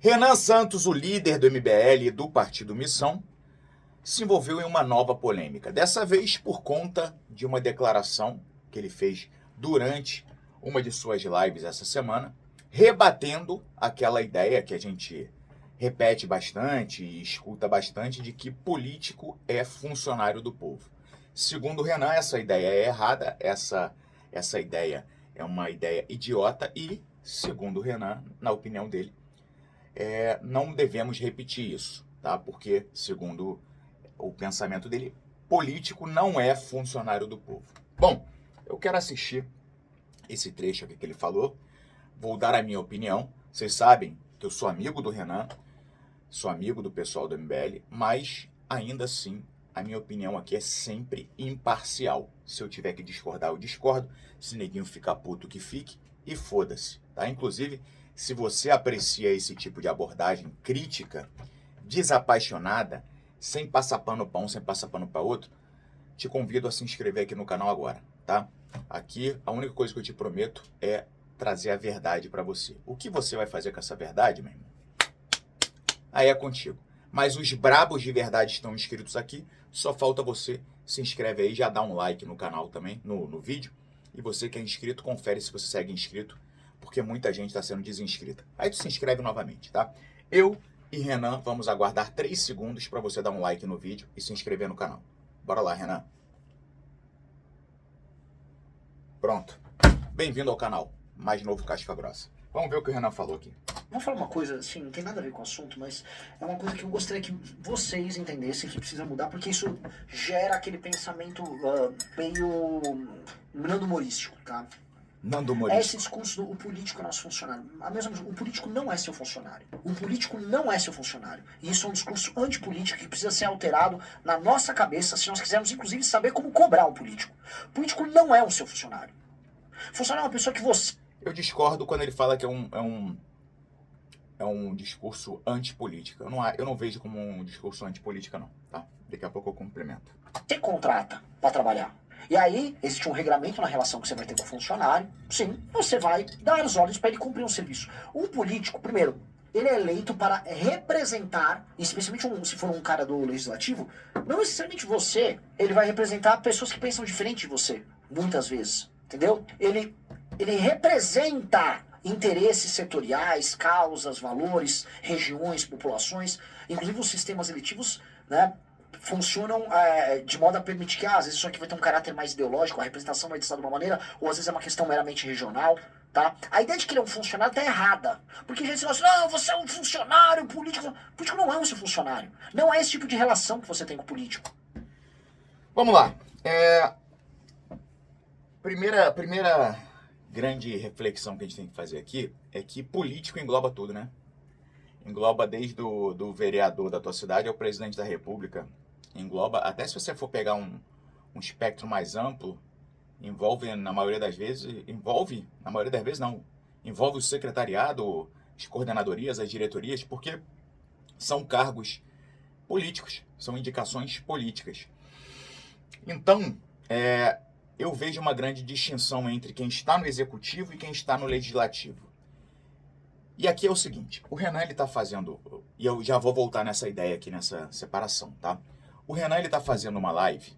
Renan Santos, o líder do MBL e do Partido Missão, se envolveu em uma nova polêmica. Dessa vez por conta de uma declaração que ele fez durante uma de suas lives essa semana, rebatendo aquela ideia que a gente repete bastante e escuta bastante de que político é funcionário do povo. Segundo o Renan, essa ideia é errada, essa ideia é uma ideia idiota e, segundo o Renan, na opinião dele, não devemos repetir isso, tá? Porque, segundo o pensamento dele, político não é funcionário do povo. Bom, eu quero assistir esse trecho aqui que ele falou, vou dar a minha opinião. Vocês sabem que eu sou amigo do Renan, sou amigo do pessoal do MBL, mas ainda assim a minha opinião aqui é sempre imparcial. Se eu tiver que discordar, eu discordo. Se neguinho ficar puto, que fique e foda-se, tá? Inclusive, se você aprecia esse tipo de abordagem crítica, desapaixonada, sem passar pano para um, sem passar pano para outro, te convido a se inscrever aqui no canal agora, tá? Aqui, a única coisa que eu te prometo é trazer a verdade para você. O que você vai fazer com essa verdade, meu irmão? Aí é contigo. Mas os brabos de verdade estão inscritos aqui, só falta você se inscreve aí, já dá um like no canal também, no vídeo. E você que é inscrito, confere se você segue inscrito, porque muita gente está sendo desinscrita. Aí tu se inscreve novamente, tá? Eu e Renan vamos aguardar 3 segundos para você dar um like no vídeo e se inscrever no canal. Bora lá, Renan. Pronto. Bem-vindo ao canal mais novo Casca Grossa. Vamos ver o que o Renan falou aqui. Vamos falar uma coisa, assim, não tem nada a ver com o assunto, mas é uma coisa que eu gostaria que vocês entendessem que precisa mudar, porque isso gera aquele pensamento meio Nando humorístico, tá? Nando É Morisco. esse discurso do o político é nosso funcionário. O político não é seu funcionário. O político não é seu funcionário. E isso é um discurso antipolítico que precisa ser alterado na nossa cabeça se nós quisermos, inclusive, saber como cobrar o político. O político não é o seu funcionário. Funcionário é uma pessoa que você... Eu discordo quando ele fala que é um discurso antipolítica. Eu não vejo como um discurso antipolítica, não, tá? Daqui a pouco eu complemento. Você contrata para trabalhar. E aí, existe um regramento na relação que você vai ter com o funcionário. Sim, você vai dar as ordens para ele cumprir um serviço. Um político, primeiro, ele é eleito para representar, especialmente se for um cara do legislativo, não necessariamente você, ele vai representar pessoas que pensam diferente de você, muitas vezes, entendeu? Ele representa interesses setoriais, causas, valores, regiões, populações, inclusive os sistemas eletivos, né, funcionam de modo a permitir que, às vezes isso aqui vai ter um caráter mais ideológico, a representação vai estar de uma maneira, ou às vezes é uma questão meramente regional, tá? A ideia de que ele é um funcionário tá errada, porque a gente fala assim, não, você é um funcionário político. O político não é um seu funcionário, não é esse tipo de relação que você tem com o político. Vamos lá. Primeira grande reflexão que a gente tem que fazer aqui é que político engloba tudo, né? Engloba desde do vereador da tua cidade ao presidente da república. Engloba, até se você for pegar um espectro mais amplo, envolve na maioria das vezes envolve o secretariado, as coordenadorias, as diretorias, porque são cargos políticos, são indicações políticas. Então, eu vejo uma grande distinção entre quem está no executivo e quem está no legislativo. E aqui é o seguinte, o Renan ele está fazendo, e eu já vou voltar nessa ideia aqui, nessa separação, tá? O Renan ele está fazendo uma live,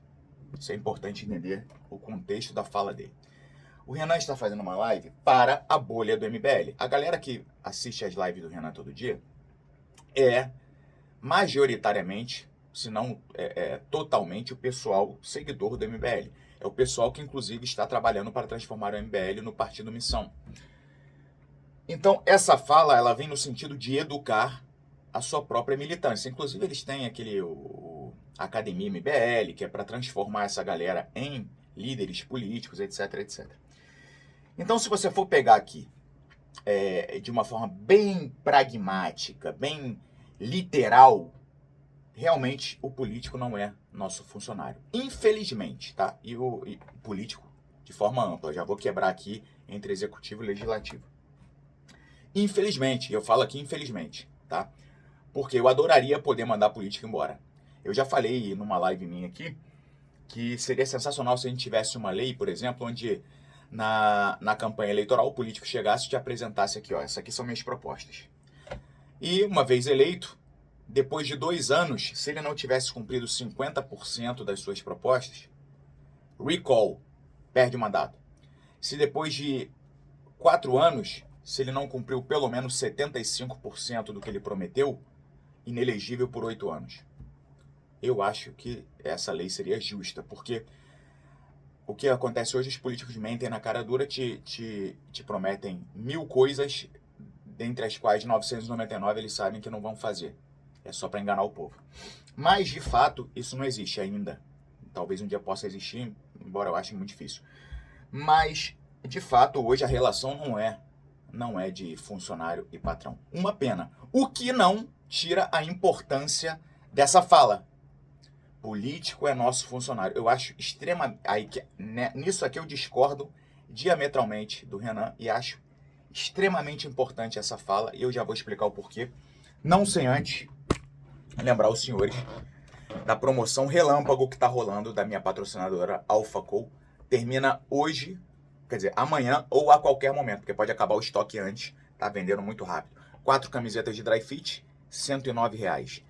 isso é importante entender o contexto da fala dele. O Renan está fazendo uma live para a bolha do MBL. A galera que assiste as lives do Renan todo dia é majoritariamente, se não totalmente, o pessoal seguidor do MBL. É o pessoal que inclusive está trabalhando para transformar o MBL no Partido Missão. Então, essa fala, ela vem no sentido de educar a sua própria militância. Inclusive, eles têm a Academia MBL, que é para transformar essa galera em líderes políticos, etc, etc. Então, se você for pegar aqui, de uma forma bem pragmática, bem literal, realmente o político não é nosso funcionário. Infelizmente, tá? E o político, de forma ampla, já vou quebrar aqui entre executivo e legislativo. Infelizmente, eu falo aqui infelizmente, tá? Porque eu adoraria poder mandar político embora. Eu já falei numa live minha aqui que seria sensacional se a gente tivesse uma lei, por exemplo, onde na campanha eleitoral o político chegasse e te apresentasse aqui, ó, essas aqui são minhas propostas. E uma vez eleito, depois de 2 anos, se ele não tivesse cumprido 50% das suas propostas, recall, perde o mandato. Se depois de 4 anos, se ele não cumpriu pelo menos 75% do que ele prometeu, inelegível por 8 anos. Eu acho que essa lei seria justa, porque o que acontece hoje, os políticos mentem na cara dura, te prometem 1000 coisas, dentre as quais 999 eles sabem que não vão fazer. É só para enganar o povo. Mas, de fato, isso não existe ainda. Talvez um dia possa existir, embora eu ache muito difícil. Mas, de fato, hoje a relação não é de funcionário e patrão. Uma pena. O que não tira a importância dessa fala. Político é nosso funcionário. Eu acho nisso aqui eu discordo diametralmente do Renan e acho extremamente importante essa fala, e eu já vou explicar o porquê. Não sem antes lembrar os senhores da promoção relâmpago que está rolando da minha patrocinadora AlphaCo. Termina hoje, quer dizer, amanhã ou a qualquer momento, porque pode acabar o estoque antes, tá vendendo muito rápido. 4 camisetas de dry fit, R$109.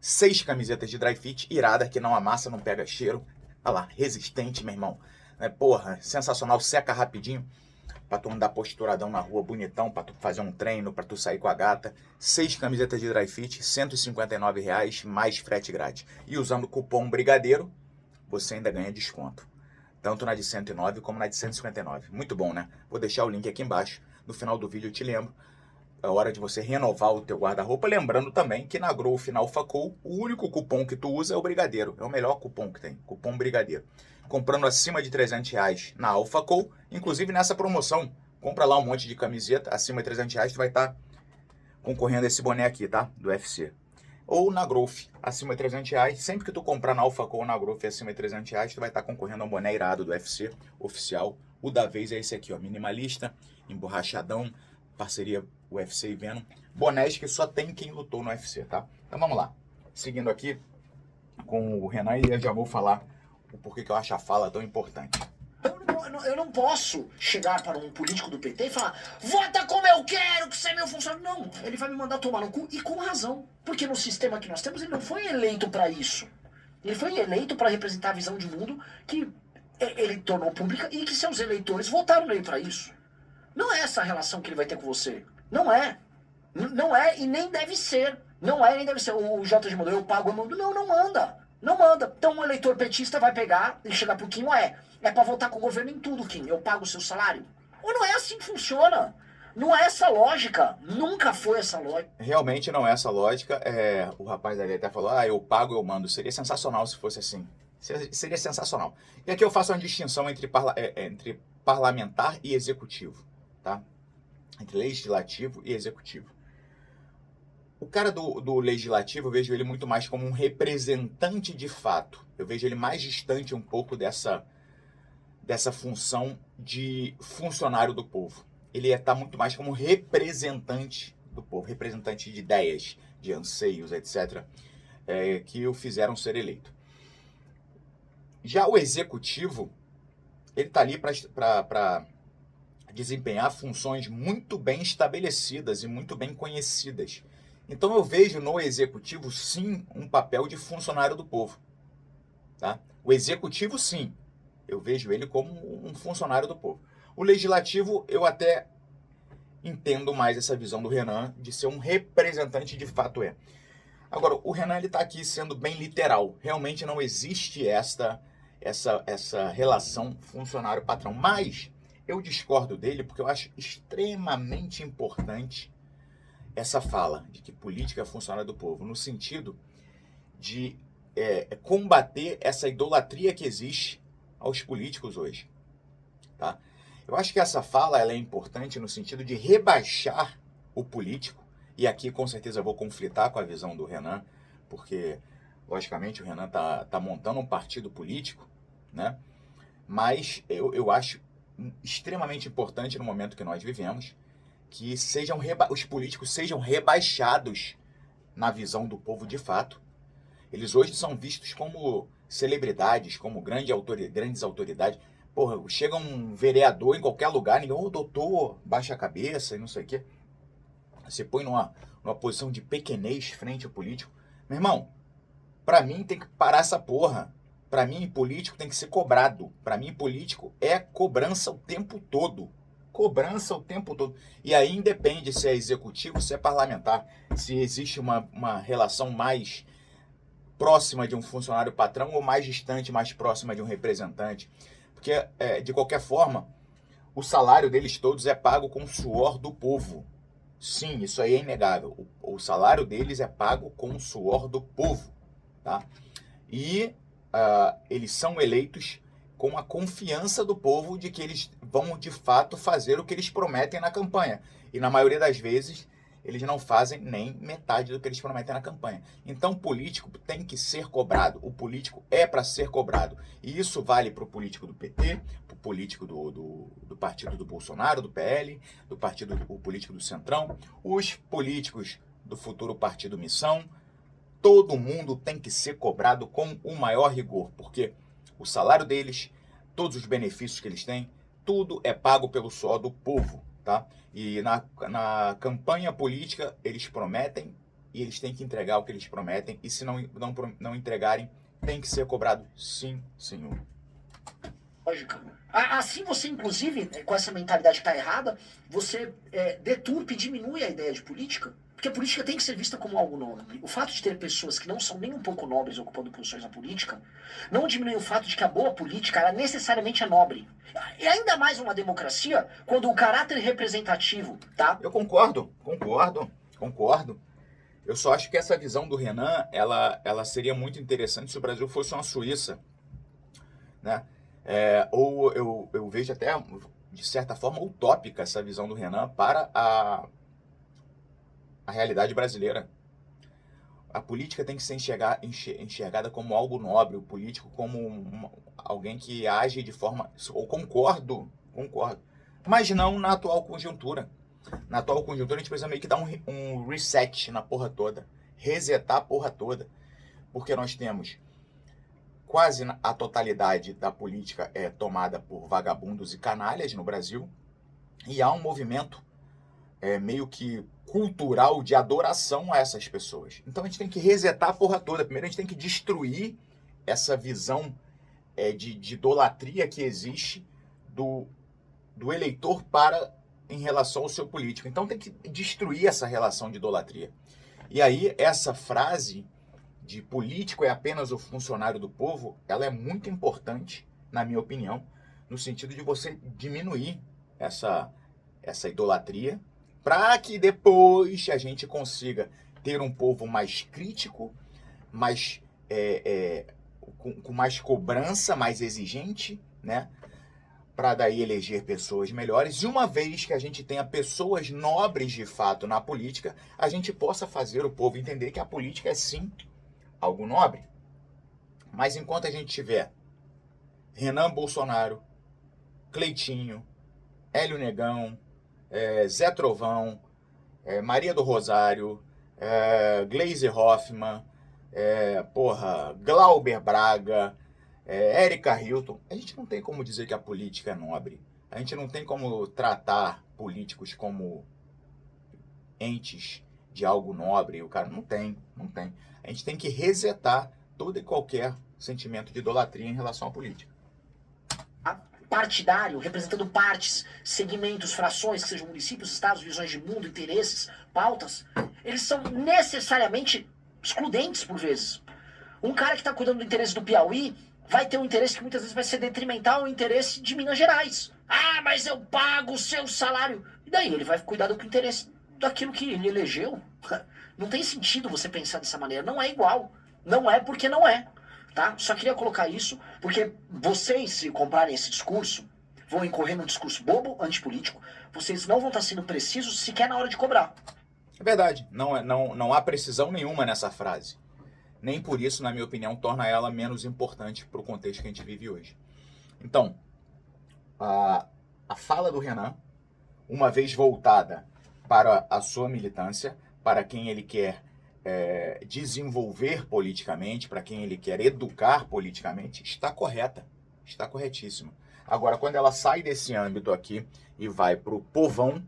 6 camisetas de dry fit, irada, que não amassa, não pega cheiro. Olha lá, resistente, meu irmão. Porra, sensacional, seca rapidinho. Pra tu andar posturadão na rua, bonitão, pra tu fazer um treino, pra tu sair com a gata. 6 camisetas de dry fit, R$159, mais frete grátis. E usando o cupom BRIGADEIRO, você ainda ganha desconto. Tanto na de 109 como na de 159. Muito bom, né? Vou deixar o link aqui embaixo. No final do vídeo eu te lembro. É hora de você renovar o teu guarda-roupa. Lembrando também que na Growth, na AlphaCo, o único cupom que tu usa é o Brigadeiro. É o melhor cupom que tem. Cupom Brigadeiro. Comprando acima de R$300 na AlphaCo, inclusive nessa promoção, compra lá um monte de camiseta, acima de R$300, tu vai estar concorrendo a esse boné aqui, tá? Do UFC. Ou na Growth, acima de R$300, sempre que tu comprar na AlphaCo ou na Growth acima de R$300, tu vai estar concorrendo a um boné irado do UFC, oficial. O da vez é esse aqui, ó, minimalista, emborrachadão, parceria UFC e Venom. Bonés que só tem quem lutou no UFC, tá? Então vamos lá. Seguindo aqui com o Renan, e eu já vou falar o porquê que eu acho a fala tão importante. Eu não posso chegar para um político do PT e falar: vota como eu quero, que você é meu funcionário. Não, ele vai me mandar tomar no cu, e com razão. Porque no sistema que nós temos, ele não foi eleito para isso. Ele foi eleito para representar a visão de mundo que ele tornou pública e que seus eleitores votaram nele para isso. Não é essa a relação que ele vai ter com você. Não é. Não é e nem deve ser. Não é e nem deve ser. O JG mandou, eu pago, eu mando. Não, não manda. Não manda. Então o eleitor petista vai pegar e chegar pro Kim, é pra votar com o governo em tudo, Kim. Eu pago o seu salário. Ou não é assim que funciona. Não é essa lógica. Nunca foi essa lógica. Realmente não é essa lógica. O rapaz ali até falou, eu pago, eu mando. Seria sensacional se fosse assim. Seria sensacional. E aqui eu faço uma distinção entre parlamentar e executivo, tá? Entre legislativo e executivo. O cara do legislativo, eu vejo ele muito mais como um representante de fato. Eu vejo ele mais distante um pouco dessa função de funcionário do povo. Ele está muito mais como representante do povo, representante de ideias, de anseios, etc., que o fizeram ser eleito. Já o executivo, ele está ali para desempenhar funções muito bem estabelecidas e muito bem conhecidas. Então eu vejo no executivo, sim, um papel de funcionário do povo. Tá? O executivo, sim, eu vejo ele como um funcionário do povo. O legislativo, eu até entendo mais essa visão do Renan de ser um representante de fato. Agora, o Renan está aqui sendo bem literal. Realmente não existe essa relação funcionário-patrão. Mas eu discordo dele porque eu acho extremamente importante essa fala de que política é funcionário do povo, no sentido de combater essa idolatria que existe aos políticos hoje. Tá? Eu acho que essa fala ela é importante no sentido de rebaixar o político, e aqui com certeza eu vou conflitar com a visão do Renan, porque logicamente o Renan tá montando um partido político, né? Mas eu acho extremamente importante no momento que nós vivemos que os políticos sejam rebaixados na visão do povo de fato. Eles hoje são vistos como celebridades, como grandes autoridades. Porra, chega um vereador em qualquer lugar, ninguém, doutor, baixa a cabeça e não sei o quê. Você põe numa posição de pequenez frente ao político. Meu irmão, para mim tem que parar essa porra. Para mim, político tem que ser cobrado. Para mim, político é cobrança o tempo todo. Cobrança o tempo todo. E aí independe se é executivo, se é parlamentar, se existe uma relação mais próxima de um funcionário patrão ou mais distante, mais próxima de um representante. Porque, de qualquer forma, o salário deles todos é pago com o suor do povo. Sim, isso aí é inegável. O salário deles é pago com o suor do povo. Tá? E eles são eleitos com a confiança do povo de que eles vão, de fato, fazer o que eles prometem na campanha. E, na maioria das vezes, eles não fazem nem metade do que eles prometem na campanha. Então, o político tem que ser cobrado. O político é para ser cobrado. E isso vale para o político do PT, para o político do partido do Bolsonaro, do PL, o político do Centrão, os políticos do futuro partido Missão. Todo mundo tem que ser cobrado com o maior rigor, porque o salário deles, todos os benefícios que eles têm, tudo é pago pelo suor do povo, tá? E na campanha política, eles prometem e eles têm que entregar o que eles prometem, e se não entregarem, tem que ser cobrado, sim, senhor. Lógico. Assim você, inclusive, com essa mentalidade que está errada, você deturpa e diminui a ideia de política. Porque a política tem que ser vista como algo nobre. O fato de ter pessoas que não são nem um pouco nobres ocupando posições na política não diminui o fato de que a boa política ela necessariamente é nobre. E ainda mais uma democracia quando o caráter representativo, tá? Eu concordo. Eu só acho que essa visão do Renan, ela seria muito interessante se o Brasil fosse uma Suíça, né? Ou eu vejo até, de certa forma, utópica essa visão do Renan para a realidade brasileira. A política tem que ser enxergada como algo nobre, o político como alguém que age de forma... Eu concordo, mas não na atual conjuntura. Na atual conjuntura a gente precisa meio que dar um reset na porra toda, resetar a porra toda, porque nós temos quase a totalidade da política tomada por vagabundos e canalhas no Brasil, e há um movimento meio que cultural de adoração a essas pessoas. Então a gente tem que resetar a porra toda. Primeiro a gente tem que destruir essa visão de idolatria que existe do eleitor em relação ao seu político. Então tem que destruir essa relação de idolatria. E aí essa frase de político é apenas o funcionário do povo, ela é muito importante, na minha opinião, no sentido de você diminuir essa idolatria, para que depois a gente consiga ter um povo mais crítico, com mais cobrança, mais exigente, né? Para daí eleger pessoas melhores. E uma vez que a gente tenha pessoas nobres de fato na política, a gente possa fazer o povo entender que a política é sim algo nobre. Mas enquanto a gente tiver Renan Bolsonaro, Cleitinho, Hélio Negão, Zé Trovão, Maria do Rosário, Gleisi Hoffmann, Glauber Braga, Érica Hilton, a gente não tem como dizer que a política é nobre. A gente não tem como tratar políticos como entes de algo nobre. O cara não tem. A gente tem que resetar todo e qualquer sentimento de idolatria em relação à política. Partidário, representando partes, segmentos, frações, que sejam municípios, estados, visões de mundo, interesses, pautas, eles são necessariamente excludentes por vezes. Um cara que está cuidando do interesse do Piauí vai ter um interesse que muitas vezes vai ser detrimental ao interesse de Minas Gerais. Ah, mas eu pago o seu salário. E daí? Ele vai cuidar do interesse daquilo que ele elegeu? Não tem sentido você pensar dessa maneira. Não é igual. Não é porque não é. Tá? Só queria colocar isso, porque vocês, se comprarem esse discurso, vão incorrer num discurso bobo, antipolítico, vocês não vão estar sendo precisos sequer na hora de cobrar. É verdade, não há precisão nenhuma nessa frase. Nem por isso, na minha opinião, torna ela menos importante para o contexto que a gente vive hoje. Então, a fala do Renan, uma vez voltada para a sua militância, para quem ele quer desenvolver politicamente, para quem ele quer educar politicamente, está correta, está corretíssima. Agora, quando ela sai desse âmbito aqui e vai para o povão,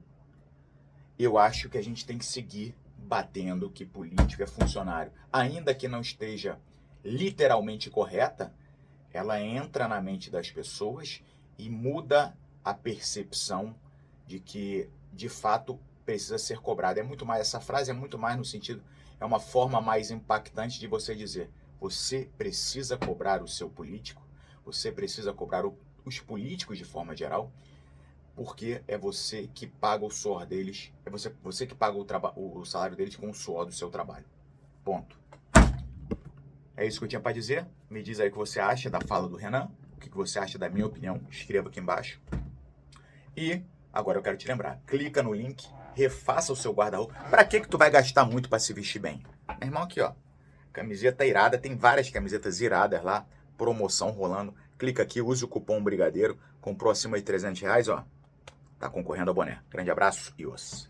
eu acho que a gente tem que seguir batendo que político é funcionário, ainda que não esteja literalmente correta, ela entra na mente das pessoas e muda a percepção de que, de fato, precisa ser cobrado. É muito mais, essa frase é muito mais no sentido, é uma forma mais impactante de você dizer, você precisa cobrar o seu político, você precisa cobrar os políticos de forma geral, porque é você que paga o suor deles, é você que paga o salário deles com o suor do seu trabalho. Ponto. É isso que eu tinha para dizer. Me diz aí o que você acha da fala do Renan, o que você acha da minha opinião, escreva aqui embaixo. E agora eu quero te lembrar, clica no link, refaça o seu guarda-roupa. Para que tu vai gastar muito para se vestir bem? Meu irmão, aqui ó, camiseta irada, tem várias camisetas iradas lá, promoção rolando. Clica aqui, use o cupom Brigadeiro, comprou acima de R$300, ó, tá concorrendo ao boné. Grande abraço e os.